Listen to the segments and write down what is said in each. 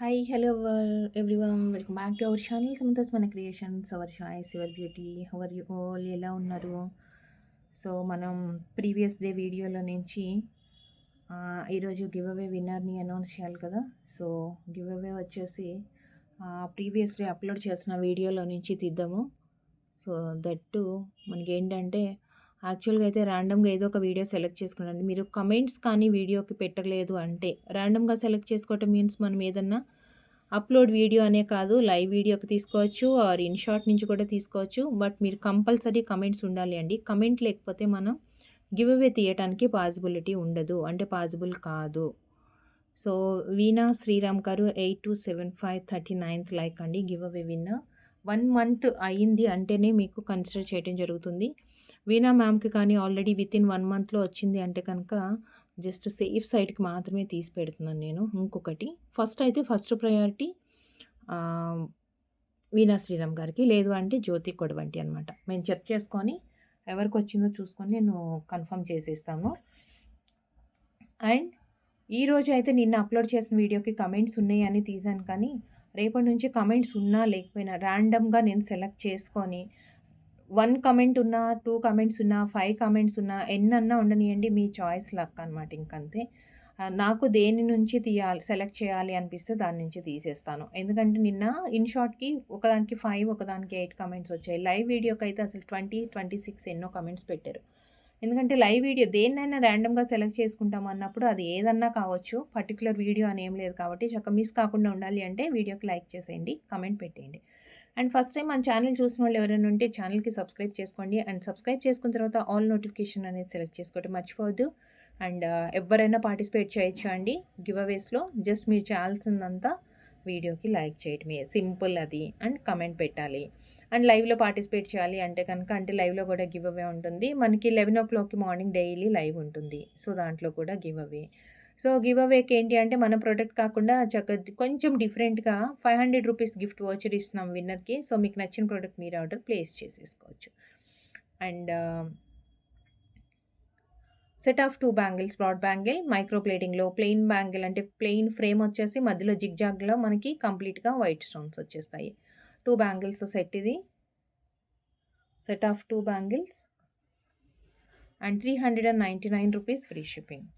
Hi hello everyone welcome back to our channel Samantha's మన creations our choice your beauty how are you all ఎలా ఉన్నారు. So మనం previous day వీడియోలో నుంచి ఈరోజు గివ్ అవే విన్నర్ని అనౌన్స్ చేయాలి కదా. సో గివ్ అవే వచ్చేసి ప్రీవియస్ డే అప్లోడ్ చేసిన వీడియోలో నుంచి తీద్దాము. సో దట్టు మనకి ఏంటంటే యాక్చువల్గా అయితే ర్యాండమ్గా ఏదో ఒక వీడియో సెలెక్ట్ చేసుకున్నాను. మీరు కమెంట్స్ కానీ వీడియోకి పెట్టలేదు అంటే ర్యాండమ్గా సెలెక్ట్ చేసుకోవటం మీన్స్ మనం ఏదన్నా అప్లోడ్ వీడియో అనే కాదు, లైవ్ వీడియోకి తీసుకోవచ్చు ఆర్ ఇన్ షార్ట్ నుంచి కూడా తీసుకోవచ్చు. బట్ మీరు కంపల్సరీ కమెంట్స్ ఉండాలి అండి. కమెంట్ లేకపోతే మనం గివ్ అవే తీయటానికి పాసిబిలిటీ ఉండదు, అంటే పాసిబుల్ కాదు. సో వీణా శ్రీరామ్ గారు 827539th లైక్ అండి. గివ్ అవే విన్నర్ 1 మంత్ అయింది అంటేనే మీకు కన్సిడర్ చేయడం జరుగుతుంది. వీణా మ్యామ్కి కానీ ఆల్రెడీ వితిన్ 1 మంత్లో వచ్చింది అంటే కనుక జస్ట్ సేఫ్ సైడ్కి మాత్రమే తీసి పెడుతున్నాను నేను. ఇంకొకటి ఫస్ట్ ప్రయారిటీ వీణా శ్రీరామ్ గారికి, లేదు అంటే జ్యోతి కొడవంటి అనమాట. మేము చెక్ చేసుకొని ఎవరికి వచ్చిందో చూసుకొని నేను కన్ఫర్మ్ చేసేస్తాను. అండ్ ఈరోజు అయితే నిన్న అప్లోడ్ చేసిన వీడియోకి కమెంట్స్ ఉన్నాయి అని తీసాను, కానీ రేపటి నుంచి కమెంట్స్ ఉన్నా లేకపోయినా ర్యాండమ్గా నేను సెలెక్ట్ చేసుకొని 1 కమెంట్ ఉన్నా 2 కమెంట్స్ ఉన్నా 5 కమెంట్స్ ఉన్నా ఎన్నన్నా ఉండనియండి, మీ చాయిస్ లక్ అనమాట. ఇంకంతే. నాకు దేని నుంచి సెలెక్ట్ చేయాలి అనిపిస్తే దాని నుంచి తీసేస్తాను. ఎందుకంటే నిన్న ఇన్ షార్ట్‌కి ఒకదానికి 5 ఒకదానికి 8 కమెంట్స్ వచ్చాయి. లైవ్ వీడియోకి అయితే అసలు 20, 26 ఎన్నో కమెంట్స్ పెట్టారు. ఎందుకంటే లైవ్ వీడియో దేన్నైనా ర్యాండమ్‌గా సెలెక్ట్ చేసుకుంటాం అన్నప్పుడు అది ఏదన్నా కావచ్చు. పర్టిక్యులర్ వీడియో అని ఏం లేదు కాబట్టి మిస్ కాకుండా ఉండాలి అంటే వీడియోకి లైక్ చేసేయండి, కమెంట్ పెట్టేయండి. అండ్ ఫస్ట్ టైం మన ఛానల్ చూసిన వాళ్ళు ఎవరైనా ఉంటే ఛానల్కి సబ్స్క్రైబ్ చేసుకోండి. అండ్ సబ్స్క్రైబ్ చేసుకున్న తర్వాత ఆల్ నోటిఫికేషన్ అనేది సెలెక్ట్ చేసుకోవడం మర్చిపోవద్దు. అండ్ ఎవరైనా పార్టిసిపేట్ చేయొచ్చు అండి గివ్ అవేస్లో. జస్ట్ మీరు చేయాల్సిందంతా వీడియోకి లైక్ చేయడమే, సింపుల్ అది. అండ్ కమెంట్ పెట్టాలి. అండ్ లైవ్లో పార్టిసిపేట్ చేయాలి అంటే కనుక, అంటే లైవ్లో కూడా గివ్ అవే ఉంటుంది మనకి. 11 o'clockకి మార్నింగ్ డైలీ లైవ్ ఉంటుంది. సో దాంట్లో కూడా గివ్ అవే. సో గివ్ అవేకి ఏంటి అంటే మన ప్రోడక్ట్ కాకుండా కొంచెం డిఫరెంట్గా 500 రూపీస్ గిఫ్ట్ వోచర్ ఇస్తున్నాం విన్నర్కి. సో మీకు నచ్చిన ప్రోడక్ట్ మీరు ఆర్డర్ ప్లేస్ చేసేసుకోవచ్చు. And set of 2 bangles, broad bangle micro ప్లేటింగ్లో, ప్లెయిన్ బ్యాంగిల్ అంటే ప్లెయిన్ ఫ్రేమ్ వచ్చేసి మధ్యలో జిగ్జాగ్లో మనకి కంప్లీట్గా వైట్ స్టోన్స్ వచ్చేస్తాయి. 2 బ్యాంగిల్స్ సెట్ ఇది. Set of 2 bangles and 399 rupees free shipping.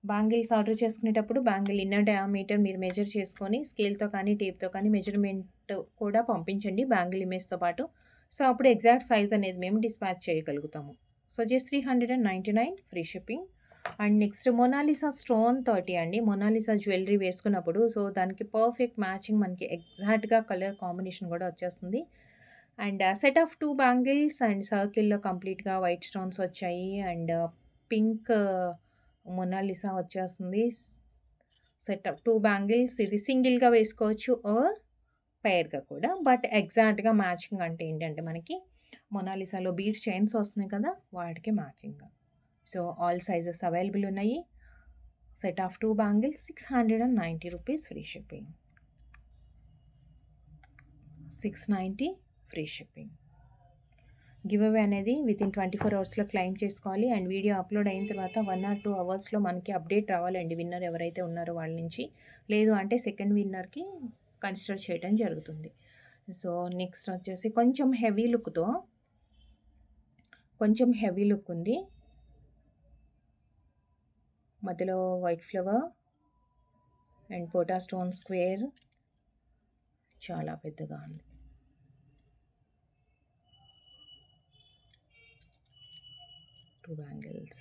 Bangles order చేసుకునేటప్పుడు బ్యాంగిల్ ఇన్నర్ డయామీటర్ మీరు మెజర్ చేసుకొని స్కేల్తో కానీ టేప్తో కానీ మెజర్మెంట్ కూడా పంపించండి బ్యాంగిల్ ఇమేజ్తో పాటు. సో అప్పుడు ఎగ్జాక్ట్ సైజ్ అనేది మేము డిస్పాచ్ చేయగలుగుతాము. So just 399 free shipping. And next Mona Lisa stone 30 అండి. మొనాలిసా జ్యువెలరీ వేసుకున్నప్పుడు సో దానికి పర్ఫెక్ట్ మ్యాచింగ్ మనకి ఎగ్జాక్ట్గా కలర్ కాంబినేషన్ కూడా వచ్చేస్తుంది. And set of 2 bangles and సర్కిల్లో కంప్లీట్గా వైట్ స్టోన్స్ వచ్చాయి. అండ్ పింక్ మొనాలిసా వచ్చేస్తుంది. Set of 2 bangles. ఇది సింగిల్గా వేసుకోవచ్చు ఆర్ పెయిర్గా కూడా. బట్ ఎగ్జాక్ట్గా మ్యాచింగ్ అంటే ఏంటంటే మనకి మొనాలిసాలో బీడ్స్ చైన్స్ వస్తున్నాయి కదా, వాటికి మ్యాచింగ్గా. సో ఆల్ సైజెస్ అవైలబుల్ ఉన్నాయి. Set of 2 bangles 690 rupees free shipping. 690 free shipping. Give away అనేది వితిన్ 24 అవర్స్లో క్లెయిమ్ చేసుకోవాలి. అండ్ వీడియో అప్లోడ్ అయిన తర్వాత 1 or 2 అవర్స్లో మనకి అప్డేట్ రావాలండి విన్నర్ ఎవరైతే ఉన్నారో వాళ్ళ నుంచి. లేదు అంటే సెకండ్ విన్నర్కి కన్సిడర్ చేయడం జరుగుతుంది. సో నెక్స్ట్ వచ్చేసి కొంచెం హెవీ లుక్ ఉంది. మధ్యలో వైట్ ఫ్లవర్ అండ్ పోటా స్టోన్ స్క్వేర్ చాలా పెద్దగా ఉంది. Bangles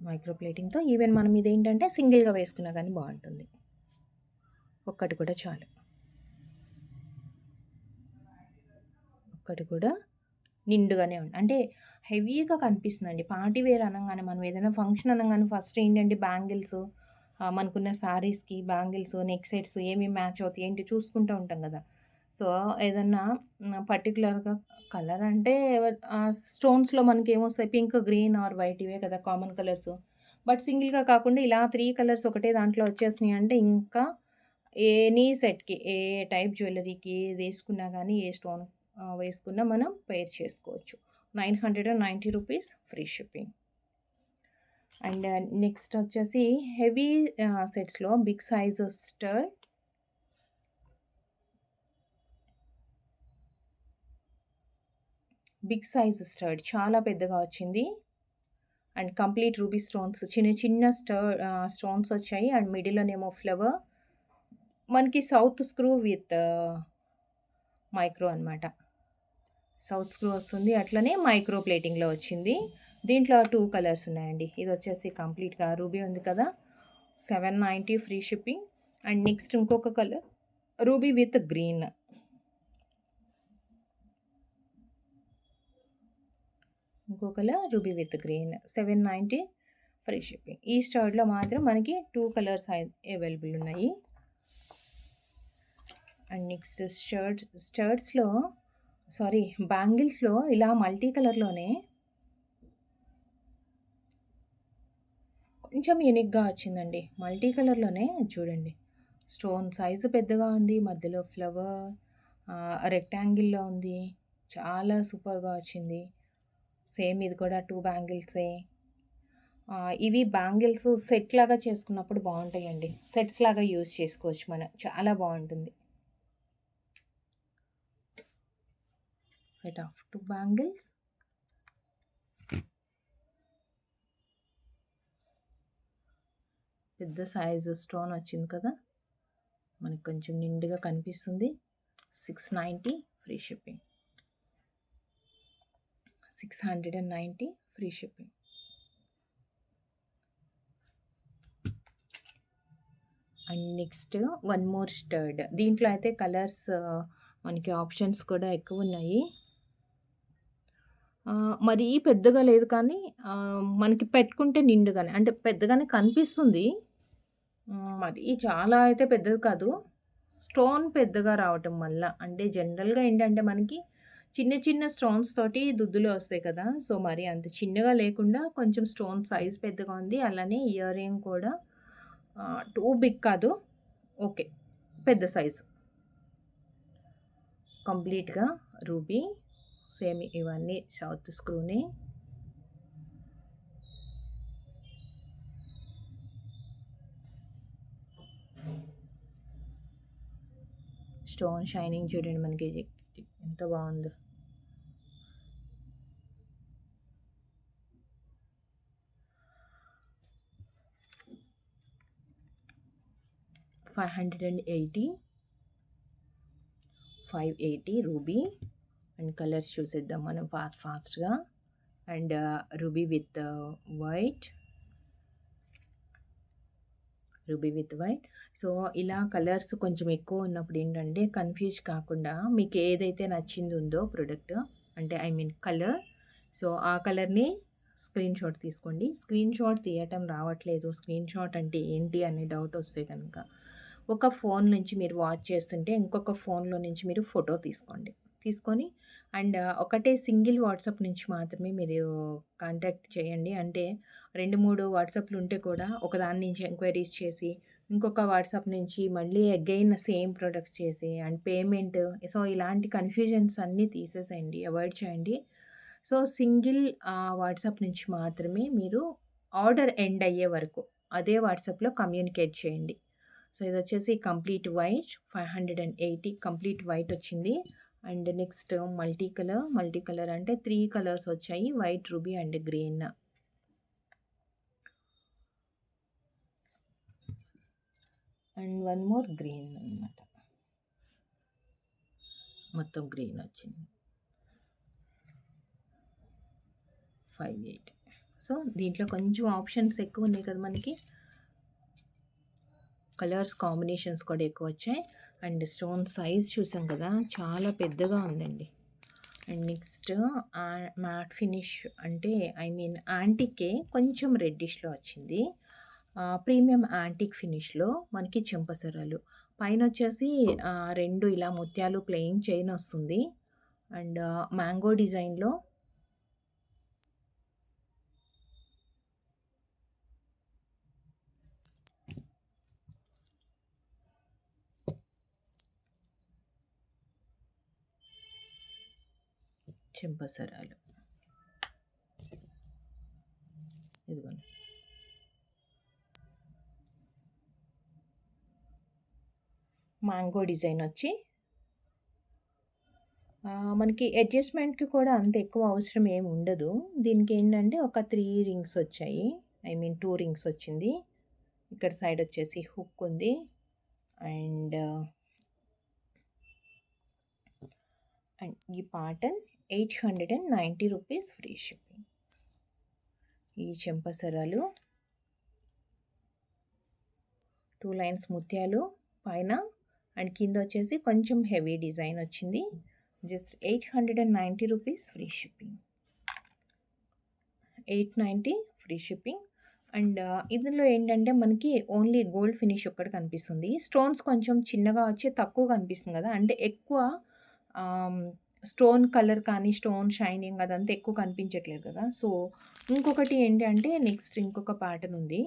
micro ప్లేటింగ్తో. ఈవెన్ మనం ఇదేంటంటే సింగిల్గా వేసుకున్నా కానీ బాగుంటుంది. ఒక్కటి కూడా చాలు. ఒక్కటి కూడా నిండుగానే ఉంది, అంటే హెవీగా కనిపిస్తుందండి. పార్టీ వేర్ అనగానే మనం ఏదైనా ఫంక్షన్ అనగానే ఫస్ట్ ఏంటంటే బ్యాంగిల్స్, మనకున్న శారీస్కి బ్యాంగిల్స్ నెక్ సెట్స్ ఏమి మ్యాచ్ అవుతాయి ఏంటి చూసుకుంటూ ఉంటాం కదా. సో ఏదన్నా పర్టికులర్గా కలర్ అంటే స్టోన్స్లో మనకి ఏమొస్తాయి, పింక్, గ్రీన్ ఆర్ వైట్, ఇవే కదా కామన్ కలర్స్. బట్ సింగిల్గా కాకుండా ఇలా 3 కలర్స్ ఒకటే దాంట్లో వచ్చేసినాయి అంటే ఇంకా ఎనీ సెట్కి ఏ టైప్ జ్యువెలరీకి వేసుకున్నా కానీ ఏ స్టోన్ వేసుకున్నా మనం పేర్ చేసుకోవచ్చు. 990 rupees free shipping. And next వచ్చేసి హెవీ సెట్స్‌లో big size stud. Big size stud చాలా పెద్దగా వచ్చింది. అండ్ కంప్లీట్ రూబీ స్టోన్స్ చిన్న చిన్న స్టోన్స్ వచ్చాయి. అండ్ మిడిల్‌లోనేమో ఫ్లవర్. మనకి సౌత్ స్క్రూ విత్ మైక్రో అనమాట. సౌత్ స్క్రూ వస్తుంది. అట్లనే మైక్రో ప్లేటింగ్‌లో వచ్చింది. దీంట్లో 2 కలర్స్ ఉన్నాయండి. ఇది వచ్చేసి కంప్లీట్‌గా రూబీ ఉంది కదా! 790 ఫ్రీ షిప్పింగ్. అండ్ నెక్స్ట్ ఇంకొక కలర్ రూబీ విత్ గ్రీన్. ఇంకో colour ruby with green 790 free shipping. ఈ స్టడ్‌లో మాత్రం మనకి 2 కలర్స్ అవైలబుల్ ఉన్నాయి. అండ్ నెక్స్ట్ స్టడ్స్‌లో బ్యాంగిల్స్‌లో ఇలా మల్టీ కలర్‌లోనే కొంచెం యూనిక్‌గా వచ్చిందండి. మల్టీ కలర్‌లోనే చూడండి. స్టోన్ సైజు పెద్దగా ఉంది. మధ్యలో ఫ్లవర్ రెక్టాంగిల్‌లో ఉంది. చాలా సూపర్‌గా వచ్చింది. సేమ్ ఇది కూడా 2 బ్యాంగిల్సే. ఇవి బ్యాంగిల్స్ సెట్ లాగా చేసుకున్నప్పుడు బావుంటాయండి. సెట్స్ లాగా యూజ్ చేసుకోవచ్చు మనం. చాలా బావుంటుంది. Set of 2 bangles. పెద్ద సైజు స్టోన్ వచ్చింది కదా! మనకి కొంచెం నిండుగా కనిపిస్తుంది. 690 free shipping. 690 free shipping. And next one more stud. దీంట్లో అయితే కలర్స్ మనకి ఆప్షన్స్ కూడా ఎక్కువ ఉన్నాయి. మరీ పెద్దగా లేదు కానీ మనకి పెట్టుకుంటే నిండుగానే అంటే పెద్దగానే కనిపిస్తుంది. మరీ చాలా అయితే పెద్దది కాదు. స్టోన్ పెద్దగా రావటం వల్ల అంటే జనరల్‌గా ఏంటంటే మనకి చిన్న చిన్న స్టోన్స్ తోటి దుద్దులు వస్తాయి కదా! సో, మరి అంత చిన్నగా లేకుండా కొంచెం స్టోన్ సైజ్ పెద్దగా ఉంది. అలానే ఇయర్ రింగ్ కూడా టూ బిగ్ కాదు. ఓకే. పెద్ద సైజ్. కంప్లీట్‌గా రూబీ. సేమ్ ఇవన్నీ సౌత్ స్క్రూనే. స్టోన్ షైనింగ్ చూడండి మనకి ఎంత బావుందో. $580 రూబీ. అండ్ కలర్స్ చూసేద్దాం మనం ఫాస్ట్‌గా. And ruby with white. Ruby with white. So, ఇలా కలర్స్ కొంచెం ఎక్కువ ఉన్నప్పుడు ఏంటంటే కన్‌ఫ్యూజ్ కాకుండా మీకు ఏదైతే నచ్చింది ఉందో ప్రొడక్ట్ అంటే ఐ మీన్ కలర్. సో, ఆ కలర్‌ని స్క్రీన్‌షాట్ తీసుకోండి. స్క్రీన్‌షాట్ తీయటం రావట్లేదు. స్క్రీన్‌షాట్ అంటే ఏంటి అనే డౌట్ వస్తే కనుక ఒక ఫోన్ నుంచి మీరు వాచ్ చేస్తుంటే ఇంకొక ఫోన్‌లో నుంచి మీరు ఫోటో తీసుకోండి. తీసుకొని అండ్ ఒకటే సింగిల్ వాట్సాప్ నుంచి మాత్రమే మీరు కాంటాక్ట్ చేయండి. అంటే 2, 3 వాట్సాప్‌లు ఉంటే కూడా ఒకదాని నుంచి ఎంక్వైరీస్ చేసి, ఇంకొక వాట్సాప్ నుంచి మళ్ళీ అగైన్ సేమ్ ప్రొడక్ట్స్ చేసి అండ్ పేమెంట్ సో, ఇలాంటి కన్‌ఫ్యూజన్స్ అన్నీ తీసేసేయండి. అవాయిడ్ చేయండి. సో, సింగిల్ వాట్సాప్ నుంచి మాత్రమే మీరు ఆర్డర్ ఎండ్ అయ్యే వరకు అదే వాట్సాప్‌లో కమ్యూనికేట్ చేయండి. సో, ఇదొచ్చేసి కంప్లీట్ వైట్ 580 కంప్లీట్ వైట్ వచ్చింది. అండ్ నెక్స్ట్ మల్టీ కలర్ అంటే 3 కలర్స్ వచ్చాయి. White, ruby and green. And one more green అనమాట. మొత్తం గ్రీన్ వచ్చింది. 58. సో, దీంట్లో కొంచెం ఆప్షన్స్ ఎక్కువ ఉన్నాయి కదా మనకి. కలర్స్ కాంబినేషన్స్ కూడా ఎక్కువ వచ్చాయి. అండ్ స్టోన్ సైజ్ చూసాం కదా చాలా పెద్దగా ఉందండి. అండ్ నెక్స్ట్ మ్యాట్ ఫినిష్ అంటే ఐ మీన్ యాంటికే కొంచెం రెడ్డిష్‌లో వచ్చింది. ప్రీమియం యాంటిక్ ఫినిష్‌లో మనకి చెంపసరాలు. పైనొచ్చేసి 2 ఇలా ముత్యాలు ప్లెయిన్ చైన్ వస్తుంది. అండ్ మ్యాంగో డిజైన్‌లో చెంపసరాలు. ఇదిగోండి. మ్యాంగో డిజైన్ వచ్చి మనకి అడ్జస్ట్మెంట్కి కూడా అంత ఎక్కువ అవసరం ఏమి ఉండదు. దీనికి ఏంటంటే ఒక 3 రింగ్స్ వచ్చాయి. ఐ మీన్ 2 రింగ్స్ వచ్చింది. ఇక్కడ సైడ్ వచ్చేసి హుక్ ఉంది. అండ్ ఈ పాటర్న్ 890 రూపీస్ ఫ్రీ షిప్పింగ్. ఈ చెంపసరాలు 2 లైన్స్ ముత్యాలు పైన అండ్ కింద వచ్చేసి కొంచెం హెవీ డిజైన్ వచ్చింది. Just 890 rupees free shipping. 890 free shipping. And ఇందులో ఏంటంటే మనకి ఓన్లీ గోల్డ్ ఫినిష్ ఒక్కటి కనిపిస్తుంది. స్టోన్స్ కొంచెం చిన్నగా వచ్చి తక్కువ కనిపిస్తుంది కదా, అంటే ఎక్కువ స్టోన్ కలర్ కానీ స్టోన్ షైనింగ్ అదంతా ఎక్కువ కనిపించట్లేదు కదా. సో ఇంకొకటి ఏంటి అంటే నెక్స్ట్ ఇంకొక ప్యాటర్న్ ఉంది.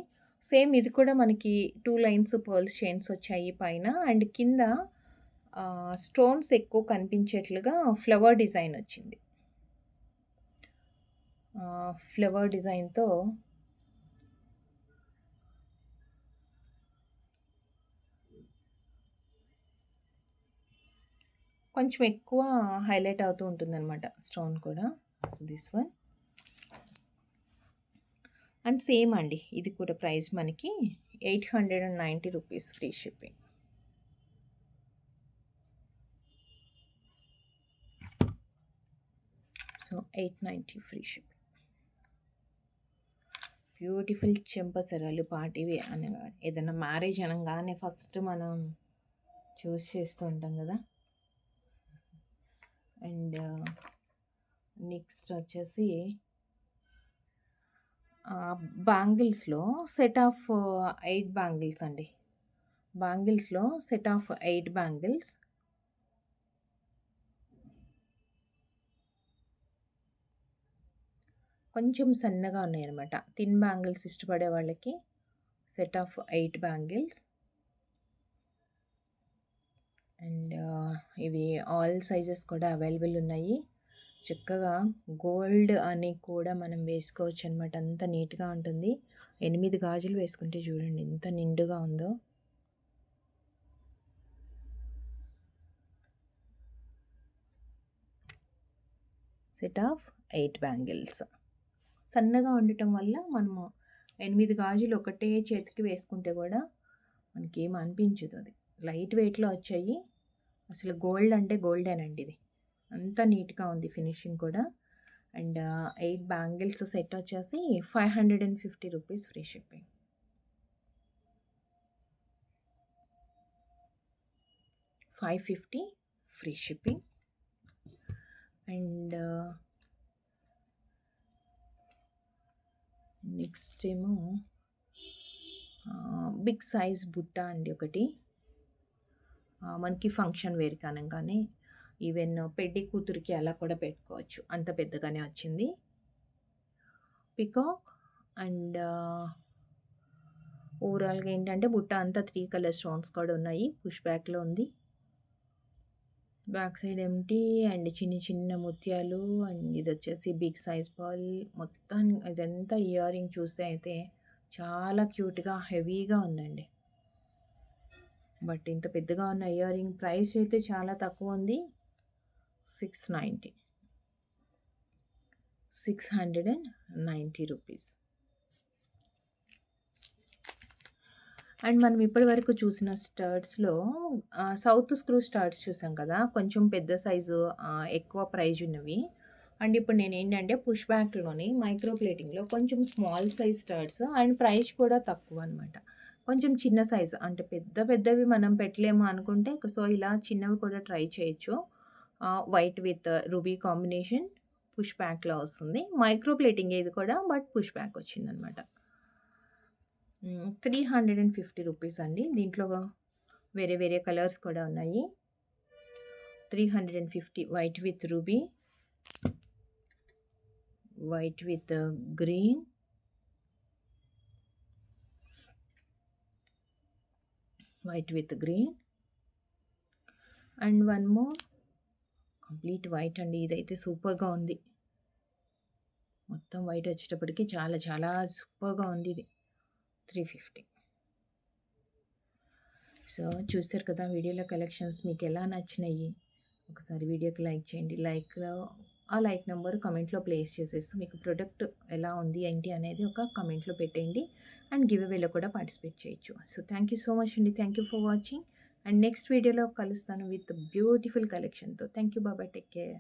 సేమ్ ఇది కూడా మనకి 2 లైన్స్ పర్ల్స్ చైన్స్ వచ్చాయి పైన. అండ్ కింద స్టోన్స్ ఎక్కువ కనిపించేట్లుగా ఫ్లవర్ డిజైన్ వచ్చింది. ఫ్లవర్ డిజైన్తో కొంచెం ఎక్కువ హైలైట్ అవుతూ ఉంటుందన్నమాట స్టోన్ కూడా. So this one. And same అండి, ఇది కూడా ప్రైస్ మనకి 890 rupees free shipping. So 890 free shipping. Beautiful చెంపసరాలు పార్టీవి అనగా ఏదైనా మ్యారేజ్ అనగానే ఫస్ట్ మనం చూస్ చేస్తూ ఉంటాం కదా. అండ్ నెక్స్ట్ వచ్చేసి బ్యాంగిల్స్లో సెట్ ఆఫ్ 8 బ్యాంగిల్స్ అండి. బ్యాంగిల్స్లో సెట్ ఆఫ్ 8 బ్యాంగిల్స్. కొంచెం సన్నగా ఉన్నాయన్నమాట. థిన్ బ్యాంగిల్స్ ఇష్టపడే వాళ్ళకి సెట్ ఆఫ్ 8 బ్యాంగిల్స్. అండ్ ఇవి ఆల్ సైజెస్ కూడా అవైలబుల్ ఉన్నాయి. చక్కగా గోల్డ్ అని కూడా మనం వేసుకోవచ్చు అనమాట. అంత నీట్గా ఉంటుంది. 8 గాజులు వేసుకుంటే చూడండి ఎంత నిండుగా ఉందో. Set of 8 bangles. సన్నగా ఉండటం వల్ల మనము 8 గాజులు ఒకటే చేతికి వేసుకుంటే కూడా మనకి ఏం అనిపించదు. అది లైట్ వెయిట్లో వచ్చాయి. అసలు గోల్డ్ అంటే గోల్డేనండి ఇది. అంత నీట్గా ఉంది ఫినిషింగ్ కూడా. అండ్ 8 బ్యాంగిల్స్ సెట్ వచ్చేసి 550 rupees free shipping. 550 free shipping. And next ఏమో బిగ్ సైజ్ బుట్ట అండి ఒకటి. మనకి ఫంక్షన్ వేర్ కానంగానే ఈవెన్ పెళ్లి కూతురికి అలా కూడా పెట్టుకోవచ్చు, అంత పెద్దగానే వచ్చింది. పికాక్. అండ్ ఓవరాల్గా ఏంటంటే బుట్ట అంతా 3 కలర్ స్టోన్స్ కూడా ఉన్నాయి. పుష్ బ్యాక్లో ఉంది. బ్యాక్ సైడ్ ఎంటీ అండ్ చిన్న చిన్న ముత్యాలు. అండ్ ఇది వచ్చేసి బిగ్ సైజ్ బాల్. మొత్తం ఇదంతా ఇయర్ రింగ్ చూస్తే అయితే చాలా క్యూట్గా హెవీగా ఉందండి. బట్ ఇంత పెద్దగా ఉన్న ఇయర్ రింగ్ ప్రైస్ అయితే చాలా తక్కువ ఉంది. 690 రూపీస్. అండ్ మనం ఇప్పటి వరకు చూసిన స్టర్ట్స్లో సౌత్ స్క్రూ స్టర్ట్స్ చూసాం కదా, కొంచెం పెద్ద సైజు ఎక్కువ ప్రైజ్ ఉన్నవి. అండ్ ఇప్పుడు నేను ఏంటంటే పుష్ బ్యాక్లోని మైక్రో ప్లేటింగ్లో కొంచెం స్మాల్ సైజ్ స్టర్ట్స్ అండ్ ప్రైస్ కూడా తక్కువ అనమాట. కొంచెం చిన్న సైజు అంటే పెద్దవి మనం పెట్టలేము అనుకుంటే సో ఇలా చిన్నవి కూడా ట్రై చేయొచ్చు. White with ruby combination push బ్యాక్లో వస్తుంది. మైక్రో ప్లేటింగ్ ఇది కూడా, బట్ పుష్ బ్యాక్ వచ్చిందనమాట. 350 రూపీస్ అండి. దీంట్లో వేరే వేరే కలర్స్ కూడా ఉన్నాయి. 350 white with ruby, white with green, white with green and one more complete white అండి. ఇదైతే సూపర్గా ఉంది. మొత్తం వైట్ వచ్చేటప్పటికి చాలా చాలా సూపర్గా ఉంది ఇది. 350. సో, చూసారు కదా వీడియోలో కలెక్షన్స్ మీకెలా నచ్చినాయి? ఒకసారి వీడియోకి లైక్ చేయండి. ఆ లైక్ నంబర్ కామెంట్‌లో ప్లేస్ చేసేసి మీకు ప్రొడక్ట్ ఎలా ఉంది, ఏంటి అనేది ఒక కామెంట్‌లో పెట్టేయండి. అండ్ గివ్ అవేలో కూడా పార్టిసిపేట్ చేయొచ్చు. So, thank you so much అండి. Thank you for watching. And next వీడియోలో కలుస్తాను విత్ బ్యూటిఫుల్ కలెక్షన్‌తో. Thank you. Bye. Take care.